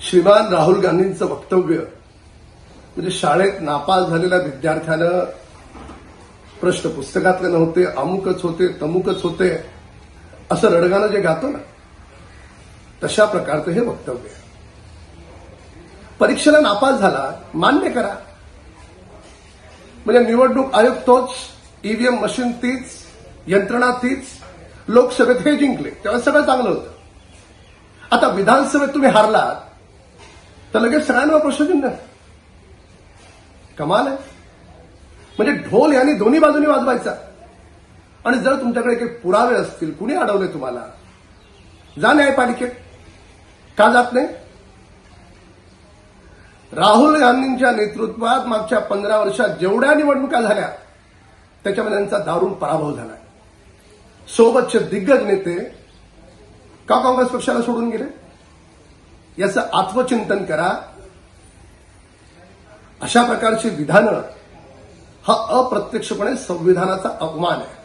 श्रीमान राहुल गांधींचं वक्तव्य म्हणजे शाळेत नापास झालेल्या विद्यार्थ्यानं प्रश्न पुस्तकातले नव्हते, अमुकच होते, तमुकच होते असं रडगाणं जे गातो ना, तशा प्रकारचं हे वक्तव्य आहे. परीक्षेला नापास झाला, मान्य करा. म्हणजे निवडणूक आयोग तोच, ईव्हीएम मशीन तीच, यंत्रणा तीच, लोकसभेत हे जिंकले तेव्हा सगळं चांगलं होतं. आता विधानसभेत तुम्ही हारलात तर लगेच सगळ्यांवर प्रश्नचिन्ह. कमाल आहे. म्हणजे ढोल यांनी दोन्ही बाजूनी वाजवायचा. आणि जर तुमच्याकडे काही पुरावे असतील, कुणी अडवले तुम्हाला, जा न्यायपालिकेत. का जात नाही? राहुल गांधींच्या नेतृत्वात मागच्या 15 वर्षात जेवढ्या निवडणुका झाल्या त्याच्यामध्ये त्यांचा दारुण पराभव झाला. सोबतचे दिग्गज नेते का काँग्रेस पक्षाला सोडून गेले याचं आत्मचिंतन करा. अशा प्रकारची विधानं हा अप्रत्यक्षपणे संविधानाचा अपमान आहे.